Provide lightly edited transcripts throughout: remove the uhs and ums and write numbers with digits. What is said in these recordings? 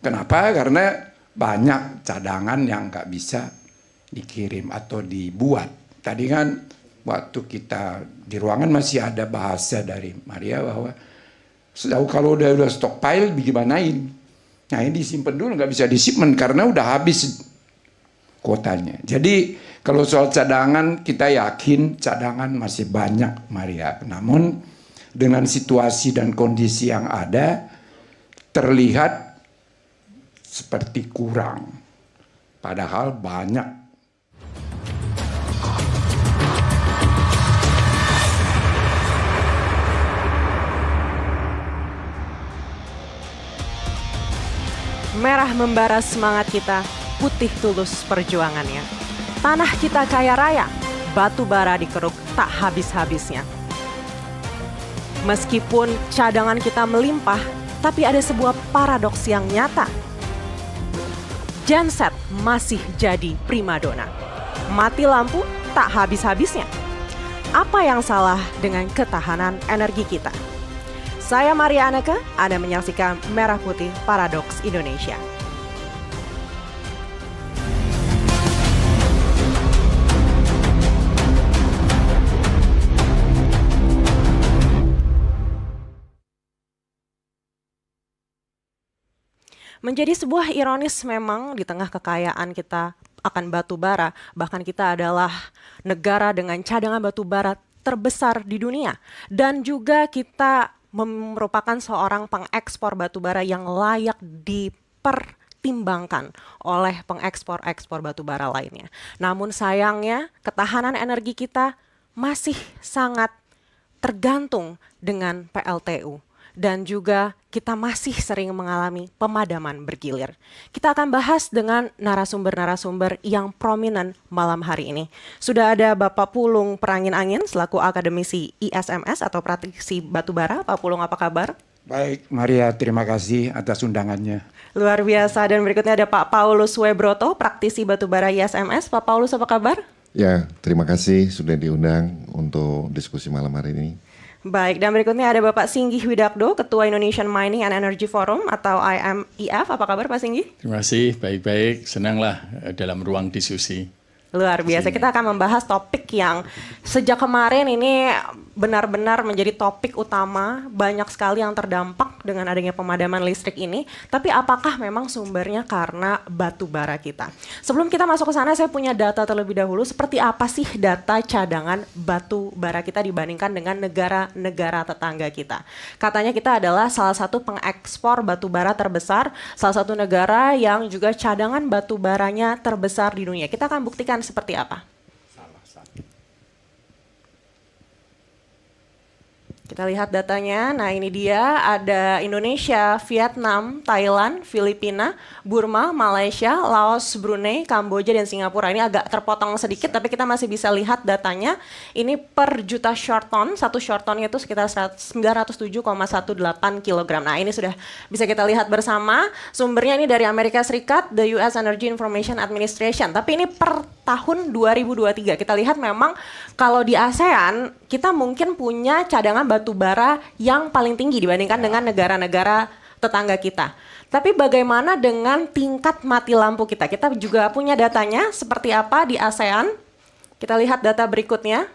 Kenapa? Karena banyak cadangan yang nggak bisa dikirim atau dibuat. Tadi kan waktu kita di ruangan masih ada bahasa dari Maria bahwa kalau udah stockpile bagaimanain. Nah ini disimpan dulu, nggak bisa disimpan karena udah habis kuotanya. Jadi kalau soal cadangan kita yakin cadangan masih banyak Maria. Namun dengan situasi dan kondisi yang ada terlihat seperti kurang. Padahal banyak. Merah membara semangat kita, putih tulus perjuangannya. Tanah kita kaya raya, batu bara dikeruk tak habis-habisnya. Meskipun cadangan kita melimpah, tapi ada sebuah paradoks yang nyata. Genset masih jadi primadona. Mati lampu tak habis-habisnya. Apa yang salah dengan ketahanan energi kita? Saya Maria Anneke, Anda menyaksikan Merah Putih Paradoks Indonesia. Menjadi sebuah ironis memang di tengah kekayaan kita akan batu bara, bahkan kita adalah negara dengan cadangan batu bara terbesar di dunia. Dan juga kita merupakan seorang pengekspor batubara yang layak dipertimbangkan oleh pengekspor-ekspor batubara lainnya. Namun sayangnya ketahanan energi kita masih sangat tergantung dengan PLTU. Dan juga kita masih sering mengalami pemadaman bergilir. Kita akan bahas dengan narasumber-narasumber yang prominent malam hari ini. Sudah ada Bapak Pulung Perangin-Angin selaku akademisi ISMS atau praktisi batubara. Pak Pulung, apa kabar? Baik, Maria, terima kasih atas undangannya. Luar biasa. Dan berikutnya ada Pak Paulus Webroto, praktisi batubara ISMS. Pak Paulus, apa kabar? Ya, terima kasih sudah diundang untuk diskusi malam hari ini. Baik, dan berikutnya ada Bapak Singgih Widakdo, Ketua Indonesian Mining and Energy Forum atau IMEF. Apa kabar Pak Singgih? Terima kasih, baik-baik. Senanglah dalam ruang diskusi. Luar biasa, kita akan membahas topik yang sejak kemarin ini benar-benar menjadi topik utama. Banyak sekali yang terdampak dengan adanya pemadaman listrik ini. Tapi apakah memang sumbernya karena batu bara kita? Sebelum kita masuk ke sana, saya punya data terlebih dahulu. Seperti apa sih data cadangan batu bara kita dibandingkan dengan negara-negara tetangga kita? Katanya kita adalah salah satu pengekspor batu bara terbesar, salah satu negara yang juga cadangan batu baranya terbesar di dunia. Kita akan buktikan seperti apa. Kita lihat datanya. Nah, ini dia ada Indonesia, Vietnam, Thailand, Filipina, Burma, Malaysia, Laos, Brunei, Kamboja, dan Singapura. Ini agak terpotong sedikit, tapi kita masih bisa lihat datanya. Ini per juta short ton, satu short tonnya itu sekitar 907,18 kg. Nah, ini sudah bisa kita lihat bersama. Sumbernya ini dari Amerika Serikat, the US Energy Information Administration. Tapi ini per tahun 2023. Kita lihat memang kalau di ASEAN, kita mungkin punya cadangan batu bara yang paling tinggi dibandingkan dengan negara-negara tetangga kita. Tapi bagaimana dengan tingkat mati lampu kita? Kita juga punya datanya seperti apa di ASEAN. Kita lihat data berikutnya.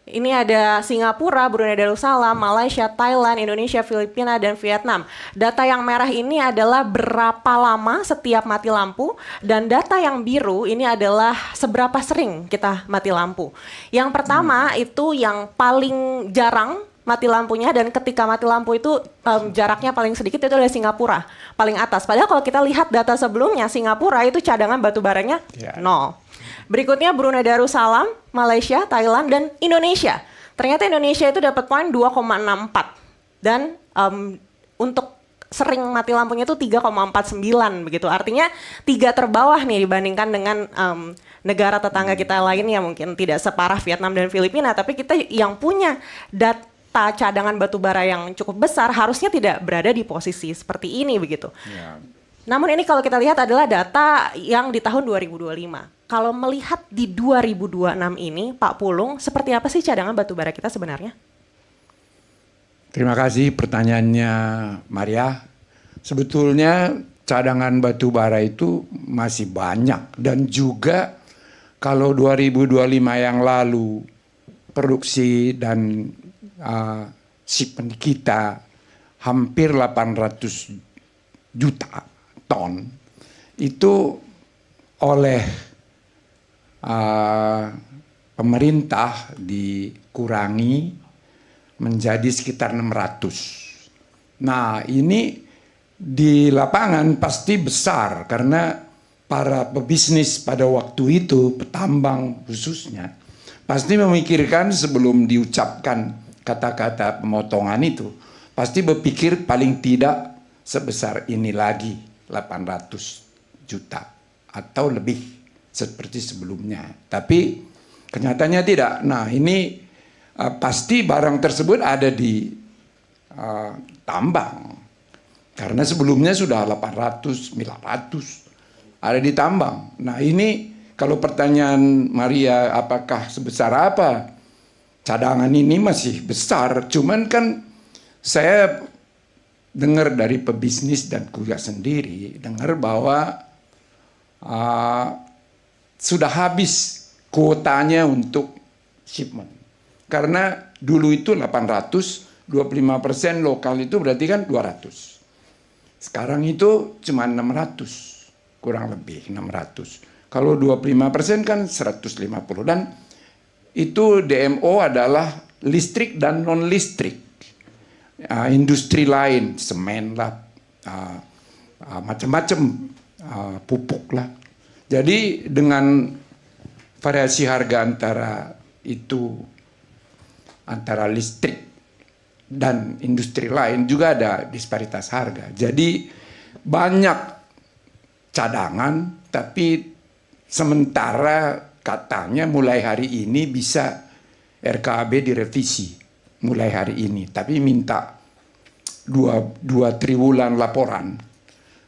Ini ada Singapura, Brunei Darussalam, Malaysia, Thailand, Indonesia, Filipina, dan Vietnam. Data yang merah ini adalah berapa lama setiap mati lampu, dan data yang biru ini adalah seberapa sering kita mati lampu. Yang pertama itu yang paling jarang mati lampunya, dan ketika mati lampu itu jaraknya paling sedikit itu adalah Singapura, paling atas. Padahal kalau kita lihat data sebelumnya, Singapura itu cadangan batu baranya nol. Berikutnya Brunei Darussalam, Malaysia, Thailand, dan Indonesia. Ternyata Indonesia itu dapat poin 2,64. Dan untuk sering mati lampunya itu 3,49 begitu. Artinya 3 terbawah nih dibandingkan dengan negara tetangga kita lainnya, mungkin tidak separah Vietnam dan Filipina. Tapi kita yang punya data cadangan batu bara yang cukup besar harusnya tidak berada di posisi seperti ini begitu. Ya. Namun ini kalau kita lihat adalah data yang di tahun 2025. Kalau melihat di 2026 ini, Pak Pulung, seperti apa sih cadangan batu bara kita sebenarnya? Terima kasih pertanyaannya Maria. Sebetulnya cadangan batu bara itu masih banyak dan juga kalau 2025 yang lalu produksi dan shipment kita hampir 800 juta ton itu oleh pemerintah dikurangi menjadi sekitar 600. Nah, ini di lapangan pasti besar karena para pebisnis pada waktu itu, petambang khususnya, pasti memikirkan sebelum diucapkan kata-kata pemotongan itu, pasti berpikir paling tidak sebesar ini lagi, 800 juta atau lebih seperti sebelumnya. Tapi kenyataannya tidak. Nah, ini pasti barang tersebut ada di tambang. Karena sebelumnya sudah 800, 900 ada di tambang. Nah, ini kalau pertanyaan Maria apakah sebesar apa? Cadangan ini masih besar, cuman kan saya dengar dari pebisnis dan kuliah sendiri, dengar bahwa sudah habis kuotanya untuk shipment. Karena dulu itu 800, 25% lokal itu berarti kan 200. Sekarang itu cuma 600, kurang lebih 600. Kalau 25% kan 150. Dan itu DMO adalah listrik dan non-listrik. Industri lain, semen lah, macam-macam, pupuk lah. Jadi dengan variasi harga antara listrik dan industri lain juga ada disparitas harga. Jadi banyak cadangan, tapi sementara katanya mulai hari ini bisa RKAB direvisi mulai hari ini, tapi minta dua triwulan laporan.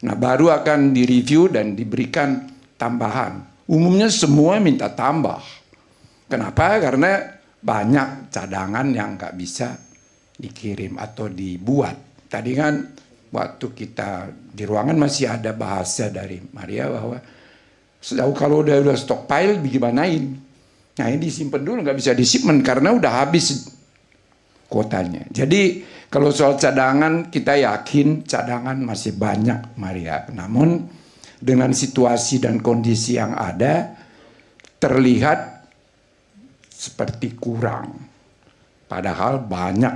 Nah, baru akan direview dan diberikan tambahan. Umumnya semua minta tambah. Kenapa? Karena banyak cadangan yang nggak bisa dikirim atau dibuat. Tadi kan waktu kita di ruangan masih ada bahasa dari Maria bahwa kalau udah stockpile bagaimanain? Nah, ini disimpan dulu, nggak bisa disimpan karena udah habis kuotanya. Jadi kalau soal cadangan kita yakin cadangan masih banyak Maria. Namun dengan situasi dan kondisi yang ada terlihat seperti kurang. Padahal banyak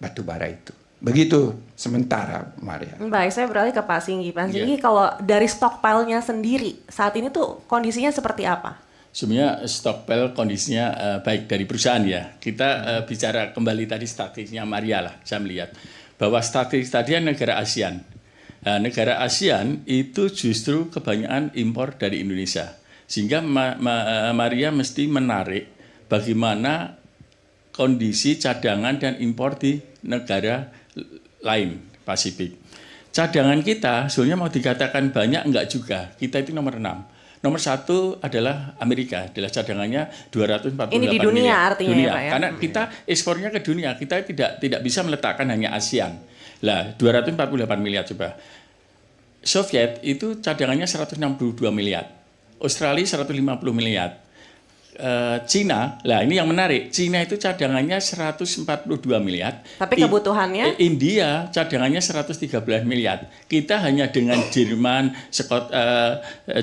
batu bara itu. Begitu sementara Maria. Baik, saya beralih ke Pak Singgi. Pak Singgi, kalau dari stockpile-nya sendiri saat ini tuh kondisinya seperti apa? Sebenarnya stockpile kondisinya baik dari perusahaan ya. Kita bicara kembali tadi statistiknya Maria lah, saya melihat bahwa statistik tadi negara ASEAN. Negara ASEAN itu justru kebanyakan impor dari Indonesia. Sehingga Maria mesti menarik bagaimana kondisi cadangan dan impor di negara lain Pasifik. Cadangan kita sebenarnya mau dikatakan banyak enggak juga. Kita itu nomor 6. Nomor 1 adalah Amerika, adalah cadangannya 248 ini di dunia miliar. artinya dunia. ya Pak ya? Karena kita ekspornya ke dunia, kita tidak bisa meletakkan hanya ASEAN. Lah 248 miliar coba. Soviet itu cadangannya 162 miliar. Australia 150 miliar. Cina, lah ini yang menarik. Cina itu cadangannya 142 miliar. Tapi kebutuhannya? India cadangannya 113 miliar. Kita hanya dengan Jerman,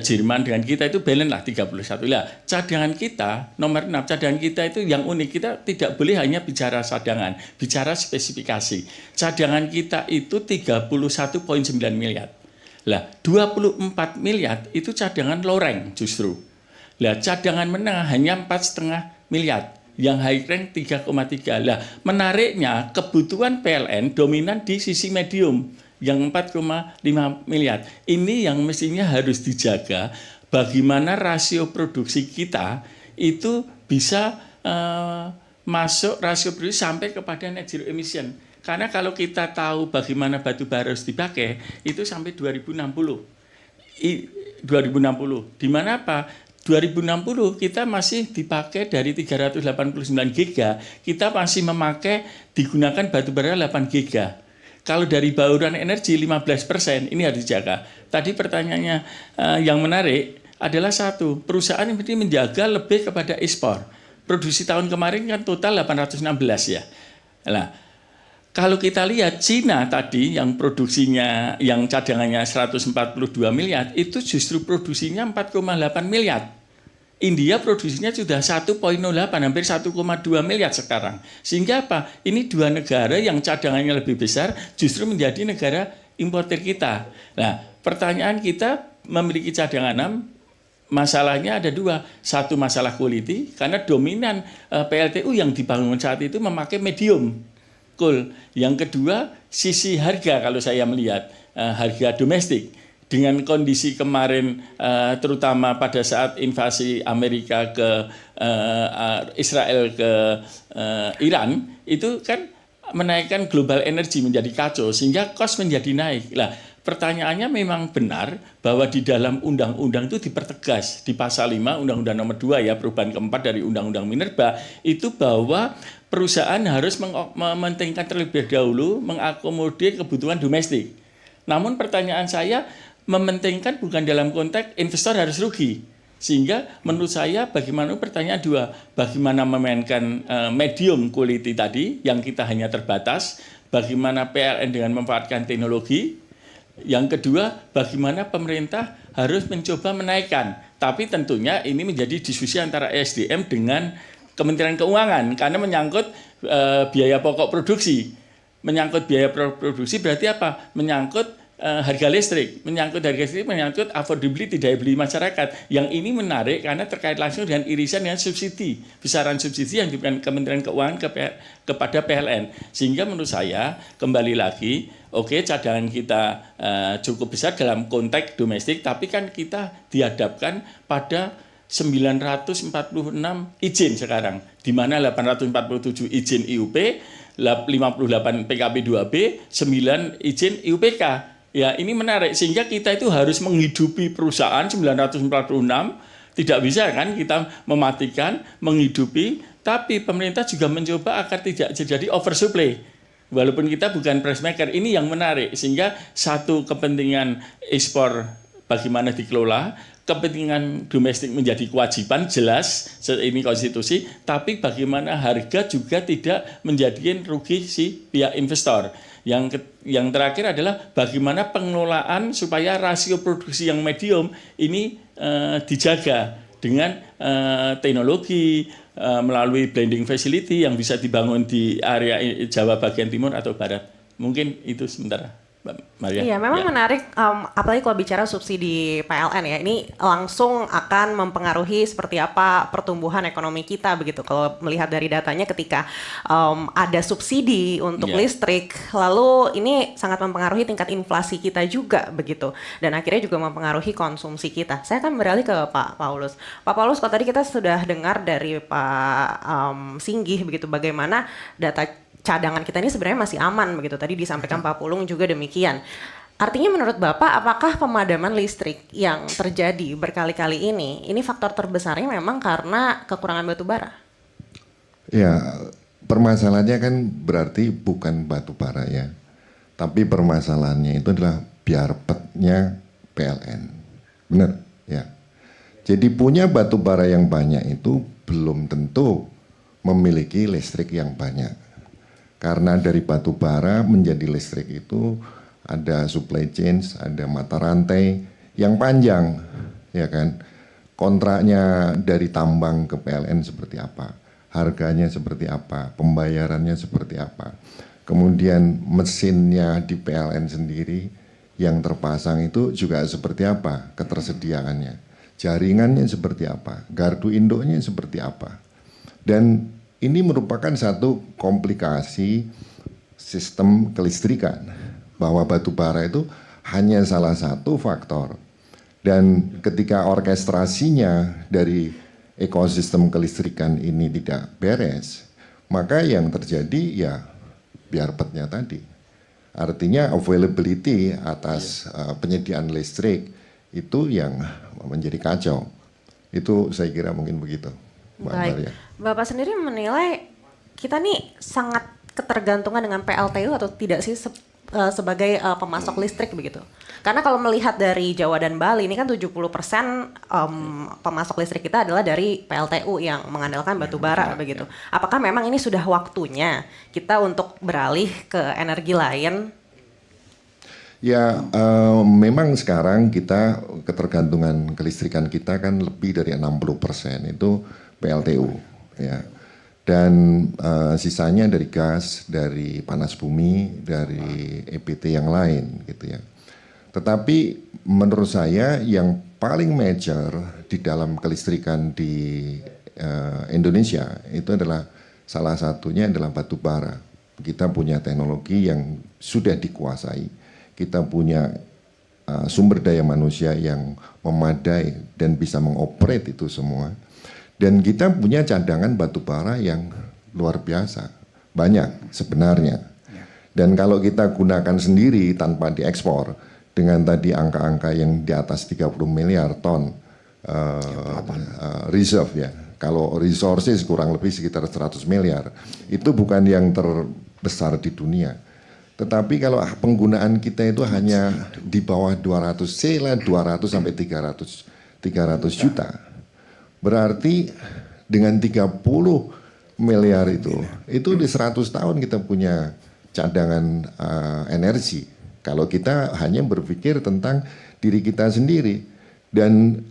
Jerman dengan kita itu balance lah 31. Lah, cadangan kita nomor 6, cadangan kita itu yang unik. Kita tidak boleh hanya bicara cadangan, bicara spesifikasi. Cadangan kita itu 31,9 miliar. Lah, 24 miliar itu cadangan loreng justru. Lah, cadangan menengah hanya 4,5 miliar. Yang high rank 3,3. Lah, menariknya kebutuhan PLN dominan di sisi medium yang 4,5 miliar. Ini yang mestinya harus dijaga bagaimana rasio produksi kita itu bisa masuk rasio produksi sampai kepada net zero emission. Karena kalau kita tahu bagaimana batu bara harus dipakai, itu sampai 2060. Di mana apa? 2060 kita masih dipakai dari 389 giga, kita masih memakai digunakan batu bara 8 giga. Kalau dari bauran energi 15%, ini harus dijaga. Tadi pertanyaannya yang menarik adalah satu, perusahaan ini menjaga lebih kepada ekspor. Produksi tahun kemarin kan total 816 ya. Nah, kalau kita lihat Cina tadi yang produksinya, yang cadangannya 142 miliar, itu justru produksinya 4,8 miliar. India produksinya sudah 1,08, hampir 1,2 miliar sekarang. Sehingga apa? Ini dua negara yang cadangannya lebih besar justru menjadi negara importer kita. Nah, pertanyaan kita memiliki cadangan 6, masalahnya ada dua. Satu masalah quality, karena dominan PLTU yang dibangun saat itu memakai medium coal. Yang kedua, sisi harga kalau saya melihat, harga domestik. Dengan kondisi kemarin, terutama pada saat invasi Amerika ke Israel ke Iran, itu kan menaikkan global energy menjadi kacau, sehingga cost menjadi naik. Lah, pertanyaannya memang benar bahwa di dalam undang-undang itu dipertegas di pasal 5 Undang-Undang Nomor 2 ya, perubahan keempat dari Undang-Undang Minerba itu bahwa perusahaan harus mementingkan terlebih dahulu mengakomodir kebutuhan domestik. Namun pertanyaan saya, mementingkan bukan dalam konteks investor harus rugi. Sehingga menurut saya bagaimana, pertanyaan dua, bagaimana memainkan medium quality tadi yang kita hanya terbatas, bagaimana PLN dengan memanfaatkan teknologi. Yang kedua, bagaimana pemerintah harus mencoba menaikkan. Tapi tentunya ini menjadi diskusi antara ESDM dengan Kementerian Keuangan karena menyangkut biaya pokok produksi. Menyangkut biaya produksi berarti apa? Menyangkut harga listrik, menyangkut affordability, daya beli masyarakat. Yang ini menarik karena terkait langsung dengan irisan dengan subsidi, besaran subsidi yang diberikan Kementerian Keuangan kepada PLN. Sehingga menurut saya kembali lagi, oke, cadangan kita cukup besar dalam konteks domestik, tapi kan kita dihadapkan pada 946 izin sekarang, di mana 847 izin IUP, 58 PKP 2B, 9 izin IUPK. Ya, ini menarik, sehingga kita itu harus menghidupi perusahaan 946, tidak bisa kan kita mematikan, menghidupi, tapi pemerintah juga mencoba agar tidak terjadi oversupply. Walaupun kita bukan price maker, ini yang menarik, sehingga satu kepentingan ekspor bagaimana dikelola, kepentingan domestik menjadi kewajiban, jelas, ini konstitusi, tapi bagaimana harga juga tidak menjadikan rugi si pihak investor. Yang terakhir adalah bagaimana pengelolaan supaya rasio produksi yang medium ini dijaga dengan teknologi melalui blending facility yang bisa dibangun di area Jawa bagian timur atau barat. Mungkin itu sementara, Mbak Maria. Iya, memang menarik, apalagi kalau bicara subsidi PLN ya, ini langsung akan mempengaruhi seperti apa pertumbuhan ekonomi kita begitu. Kalau melihat dari datanya ketika ada subsidi untuk listrik, lalu ini sangat mempengaruhi tingkat inflasi kita juga begitu. Dan akhirnya juga mempengaruhi konsumsi kita. Saya akan beralih ke Pak Paulus. Pak Paulus, kalau tadi kita sudah dengar dari Pak Singgih begitu, bagaimana data cadangan kita ini sebenarnya masih aman begitu. Tadi disampaikan Pak Pulung juga demikian. Artinya menurut Bapak, apakah pemadaman listrik yang terjadi berkali-kali ini faktor terbesarnya memang karena kekurangan batu bara? Ya, permasalahannya kan berarti bukan batu bara ya. Tapi permasalahannya itu adalah biarpetnya PLN. Benar? Ya. Jadi punya batu bara yang banyak itu belum tentu memiliki listrik yang banyak. Karena dari batu bara menjadi listrik itu ada supply chain, ada mata rantai yang panjang, ya kan. Kontraknya dari tambang ke PLN seperti apa, harganya seperti apa, pembayarannya seperti apa. Kemudian mesinnya di PLN sendiri yang terpasang itu juga seperti apa, ketersediaannya, jaringannya seperti apa, gardu induknya seperti apa. Dan ini merupakan satu komplikasi sistem kelistrikan, bahwa batu bara itu hanya salah satu faktor. Dan ketika orkestrasinya dari ekosistem kelistrikan ini tidak beres, maka yang terjadi ya biarpetnya tadi. Artinya availability atas penyediaan listrik itu yang menjadi kacau. Itu saya kira mungkin begitu, Mbak Baik, Maria. Bapak sendiri menilai kita nih sangat ketergantungan dengan PLTU atau tidak sih sebagai pemasok listrik begitu? Karena kalau melihat dari Jawa dan Bali ini kan 70% pemasok listrik kita adalah dari PLTU yang mengandalkan batu bara begitu. Apakah memang ini sudah waktunya kita untuk beralih ke energi lain? Ya, memang sekarang kita ketergantungan kelistrikan kita kan lebih dari 60% itu PLTU, ya. Dan sisanya dari gas, dari panas bumi, dari EPT yang lain, gitu ya. Tetapi menurut saya yang paling major di dalam kelistrikan di Indonesia itu adalah salah satunya adalah batu bara. Kita punya teknologi yang sudah dikuasai. Kita punya sumber daya manusia yang memadai dan bisa mengoperate itu semua. Dan kita punya cadangan batu bara yang luar biasa, banyak sebenarnya. Dan kalau kita gunakan sendiri tanpa diekspor, dengan tadi angka-angka yang di atas 30 miliar ton reserve ya. Kalau resources kurang lebih sekitar 100 miliar, itu bukan yang terbesar di dunia. Tetapi kalau penggunaan kita itu hanya di bawah 200, 200 sampai 300 juta. Berarti dengan 30 miliar itu di 100 tahun kita punya cadangan energi. Kalau kita hanya berpikir tentang diri kita sendiri. Dan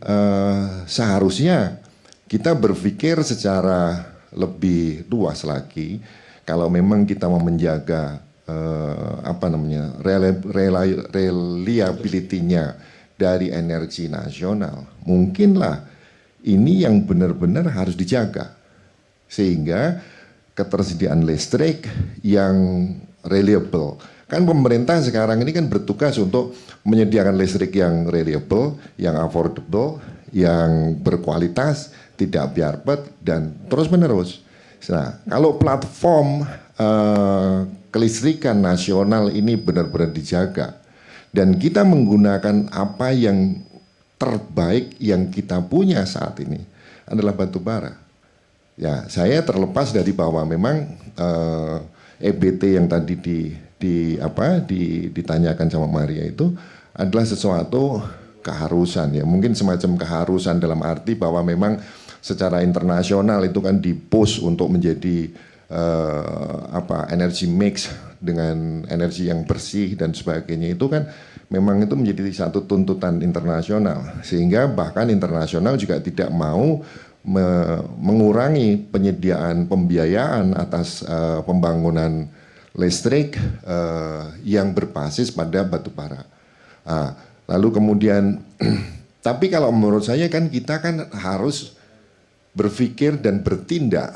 seharusnya kita berpikir secara lebih luas lagi. Kalau memang kita mau menjaga reliability-nya dari energi nasional, mungkinlah ini yang benar-benar harus dijaga sehingga ketersediaan listrik yang reliable. Kan pemerintah sekarang ini kan bertugas untuk menyediakan listrik yang reliable, yang affordable, yang berkualitas, tidak biarpet dan terus-menerus. Nah, kalau platform kelistrikan nasional ini benar-benar dijaga dan kita menggunakan apa yang terbaik yang kita punya saat ini adalah batu bara. Ya, saya terlepas dari bahwa memang EBT yang tadi ditanyakan sama Maria itu adalah sesuatu keharusan ya, mungkin semacam keharusan dalam arti bahwa memang secara internasional itu kan di-push untuk menjadi energi mix dengan energi yang bersih dan sebagainya, itu kan memang itu menjadi satu tuntutan internasional sehingga bahkan internasional juga tidak mau mengurangi penyediaan pembiayaan atas pembangunan listrik yang berbasis pada batu bara. Lalu kemudian tapi kalau menurut saya kan kita kan harus berpikir dan bertindak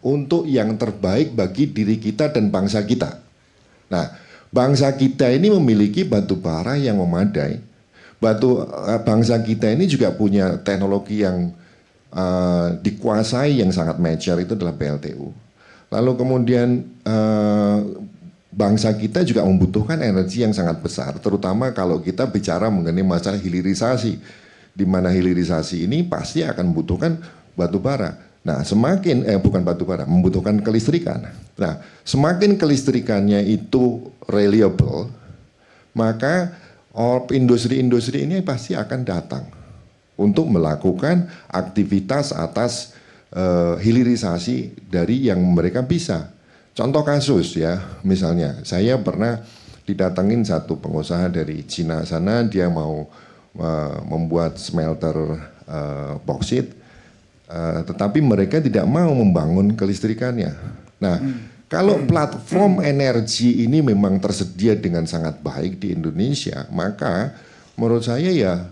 untuk yang terbaik bagi diri kita dan bangsa kita. Nah, bangsa kita ini memiliki batu bara yang memadai. Bangsa kita ini juga punya teknologi yang dikuasai yang sangat mature, itu adalah PLTU. Lalu kemudian bangsa kita juga membutuhkan energi yang sangat besar, terutama kalau kita bicara mengenai masalah hilirisasi, di mana hilirisasi ini pasti akan membutuhkan batu bara. Nah, bukan batu bara, membutuhkan kelistrikan. Nah, semakin kelistrikannya itu reliable, maka industri-industri ini pasti akan datang untuk melakukan aktivitas atas hilirisasi dari yang mereka bisa. Contoh kasus ya, misalnya saya pernah didatengin satu pengusaha dari Cina sana, dia mau membuat smelter boksit. Tetapi mereka tidak mau membangun kelistrikannya. Nah, kalau platform energi ini memang tersedia dengan sangat baik di Indonesia, maka menurut saya ya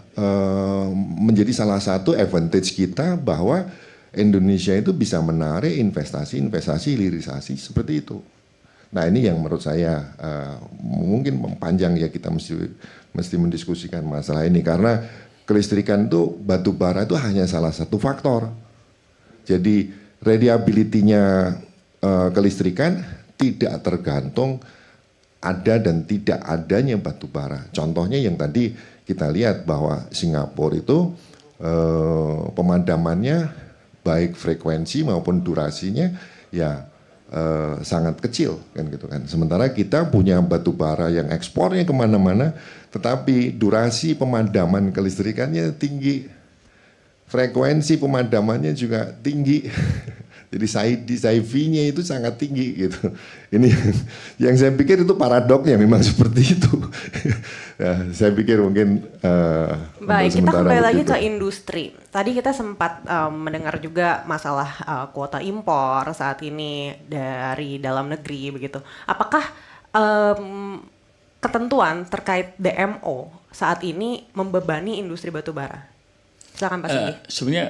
menjadi salah satu advantage kita bahwa Indonesia itu bisa menarik investasi hilirisasi seperti itu. Nah, ini yang menurut saya mungkin panjang ya, kita mesti mendiskusikan masalah ini karena kelistrikan itu, batu bara itu hanya salah satu faktor. Jadi reliability-nya kelistrikan tidak tergantung ada dan tidak adanya batu bara. Contohnya yang tadi kita lihat bahwa Singapura itu pemadamannya baik frekuensi maupun durasinya ya sangat kecil kan gitu kan. Sementara kita punya batu bara yang ekspornya kemana-mana, tetapi durasi pemadaman kelistrikannya tinggi, frekuensi pemadamannya juga tinggi. Jadi SAIFI-nya itu sangat tinggi gitu. Ini yang saya pikir itu paradoknya memang seperti itu. Ya, saya pikir mungkin baik, kita kembali lagi begitu. ke industri. Tadi kita sempat mendengar juga masalah kuota impor saat ini dari dalam negeri begitu. Apakah ketentuan terkait DMO saat ini membebani industri batubara? Silakan Pak Singgi. Sebenarnya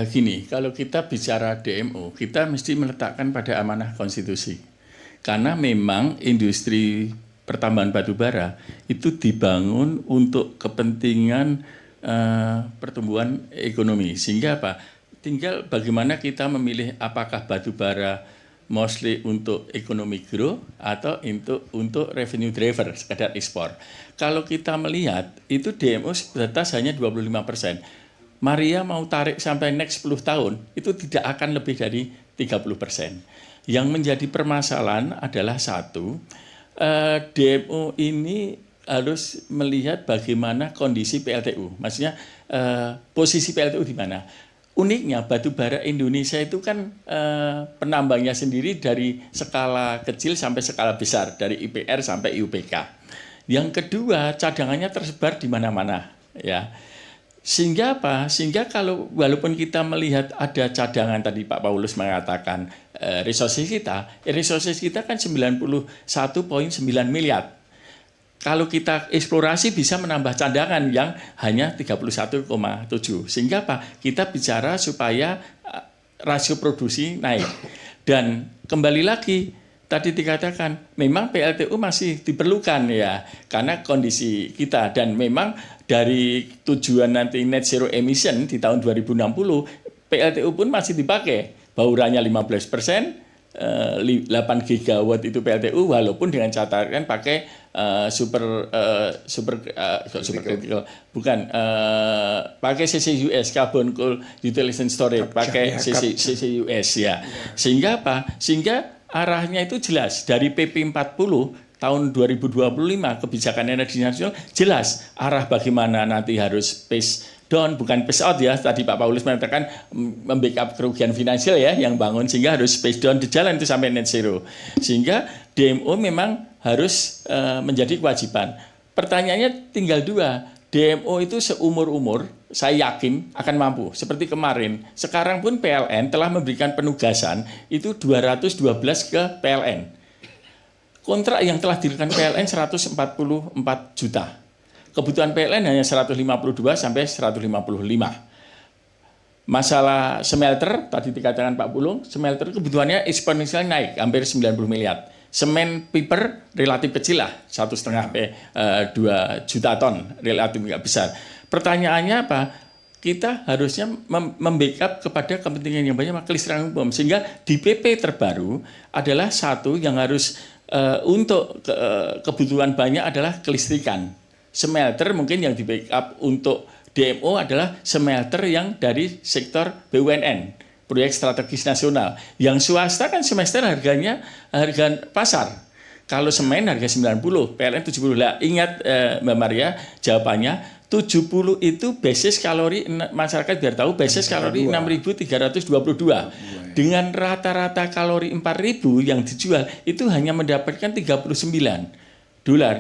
gini, kalau kita bicara DMO, kita mesti meletakkan pada amanah konstitusi. Karena memang industri pertambangan batubara itu dibangun untuk kepentingan pertumbuhan ekonomi. Sehingga apa? Tinggal bagaimana kita memilih apakah batubara mostly untuk ekonomi grow atau untuk revenue driver, sekadar ekspor. Kalau kita melihat, itu DMO sebatas hanya 25%. Maria mau tarik sampai next 10 tahun, itu tidak akan lebih dari 30%. Yang menjadi permasalahan adalah satu, DMO ini harus melihat bagaimana kondisi PLTU. Maksudnya posisi PLTU di mana. Uniknya batubara Indonesia itu kan penambangnya sendiri dari skala kecil sampai skala besar, dari IPR sampai IUPK. Yang kedua, cadangannya tersebar di mana-mana, ya. Sehingga apa? Sehingga kalau walaupun kita melihat ada cadangan tadi Pak Paulus mengatakan resources kita kan 91,9 miliar. Kalau kita eksplorasi bisa menambah cadangan yang hanya 31,7. Sehingga apa? Kita bicara supaya rasio produksi naik. Dan kembali lagi tadi dikatakan memang PLTU masih diperlukan ya karena kondisi kita, dan memang dari tujuan nanti net zero emission di tahun 2060 PLTU pun masih dipakai, baurannya 15%, 8 gigawatt itu PLTU, walaupun dengan catatan pakai super critical, bukan pakai CCUS, carbon coal utilization storage, pakai CCUS ya. Sehingga apa? Sehingga arahnya itu jelas dari PP 40 tahun 2025 kebijakan energi nasional jelas arah bagaimana nanti harus pace down, bukan pace out ya. Tadi Pak Paulus mengatakan membackup kerugian finansial ya yang bangun, sehingga harus pace down di jalan itu sampai net zero. Sehingga DMO memang harus menjadi kewajiban. Pertanyaannya tinggal dua, DMO itu seumur-umur saya yakin akan mampu. Seperti kemarin, sekarang pun PLN telah memberikan penugasan itu 212 ke PLN. Kontrak yang telah diberikan PLN 144 juta. Kebutuhan PLN hanya 152 sampai 155. Masalah smelter, tadi dikatakan Pak Pulung, smelter kebutuhannya eksponensial naik, hampir 90 miliar. Semen piper relatif kecil lah, 1,5 sampai 2 juta ton, relatif nggak besar. Pertanyaannya apa? Kita harusnya membackup kepada kepentingan yang banyak, kelistrikan umum. Sehingga di PP terbaru adalah satu yang harus untuk kebutuhan banyak adalah kelistrikan. Smelter mungkin yang di backup untuk DMO adalah smelter yang dari sektor BUMN, proyek strategis nasional. Yang swasta kan semester harganya harga pasar. Kalau semen harga 90, PLN 70. Lah, ingat Mbak Maria jawabannya 70 itu basis kalori, masyarakat biar tahu basis kalori 6.322. Dengan rata-rata kalori 4.000 yang dijual itu hanya mendapatkan $39.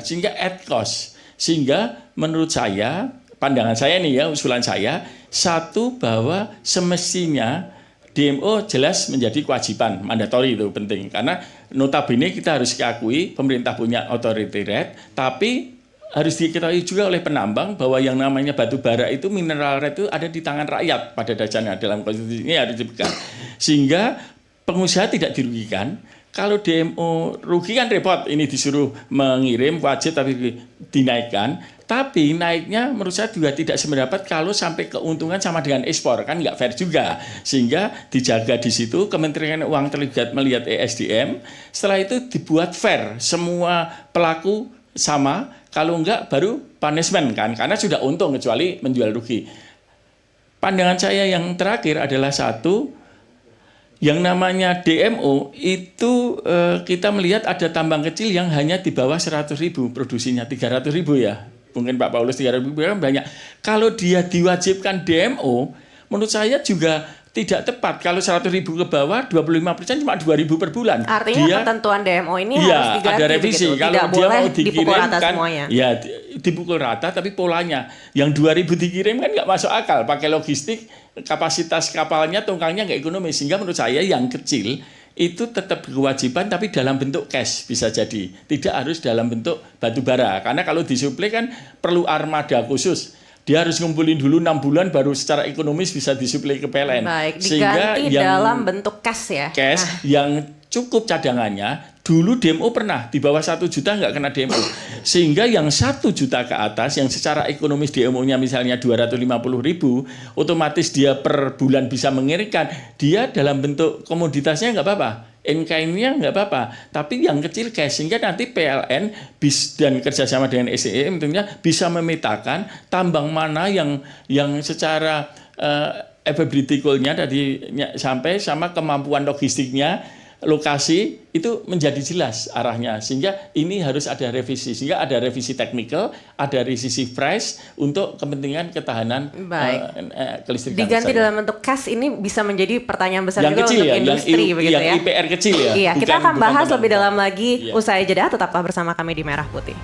Sehingga at cost. Sehingga menurut saya, pandangan saya nih ya, usulan saya, satu bahwa semestinya DMO jelas menjadi kewajiban, mandatori itu penting. Karena notabene kita harus diakui pemerintah punya authority right, tapi harus diketahui juga oleh penambang bahwa yang namanya batu bara itu, mineral right itu ada di tangan rakyat pada dasarnya, dalam konstitusi ini harus dipegang. Sehingga pengusaha tidak dirugikan. Kalau DMO rugi kan repot, ini disuruh mengirim wajib tapi dinaikkan. Tapi naiknya menurut saya juga tidak sependapat kalau sampai keuntungan sama dengan ekspor, kan nggak fair juga. Sehingga dijaga di situ, Kementerian Keuangan terlibat melihat ESDM, setelah itu dibuat fair, semua pelaku sama, kalau enggak baru punishment kan, karena sudah untung kecuali menjual rugi. pandangan saya yang terakhir adalah satu, yang namanya DMO itu kita melihat ada tambang kecil yang hanya di bawah 100.000 produksinya, 300.000 ya. Mungkin Pak Paulus 300.000 kan banyak. Kalau dia diwajibkan DMO, menurut saya juga tidak tepat. Kalau 100.000 ke bawah, 25% cuma 2.000 per bulan. Artinya ketentuan DMO ini ya, harus diganti ada revisi. begitu. Kalau Tidak dia boleh mau dipukul rata dikirimkan, semuanya. ya dipukul rata, tapi polanya. Yang 2.000 dikirim kan nggak masuk akal. Pakai logistik, kapasitas kapalnya, tongkangnya nggak ekonomis. Sehingga menurut saya yang kecil itu tetap kewajiban, tapi dalam bentuk cash bisa jadi. Tidak harus dalam bentuk batu bara. Karena kalau disuplai kan perlu armada khusus. Dia harus ngumpulin dulu 6 bulan baru secara ekonomis bisa disuplai ke PLN. Baik, Sehingga diganti dalam bentuk cash ya. Cash yang cukup cadangannya, dulu DMO pernah di bawah 1 juta nggak kena DMO. Sehingga yang 1 juta ke atas yang secara ekonomis DMO-nya misalnya 250.000, otomatis dia per bulan bisa mengirimkan, dia dalam bentuk komoditasnya nggak apa-apa. NK-nya nggak apa-apa, tapi yang kecil cash, sehingga nanti PLN dan kerjasama dengan SEM tentunya bisa memetakan tambang mana yang secara availability goal-nya tadi sampai sama kemampuan logistiknya, lokasi itu menjadi jelas arahnya, sehingga ini harus ada revisi, sehingga ada revisi teknikal, ada revisi price untuk kepentingan ketahanan kelistrikan. Diganti dalam bentuk cash ini bisa menjadi pertanyaan besar yang juga kecil untuk ya, industri begitu yang ya. IPR kecil ya. Iya, kita akan bahas lebih dalam lagi Iya. usai jeda. Tetaplah bersama kami di Merah Putih.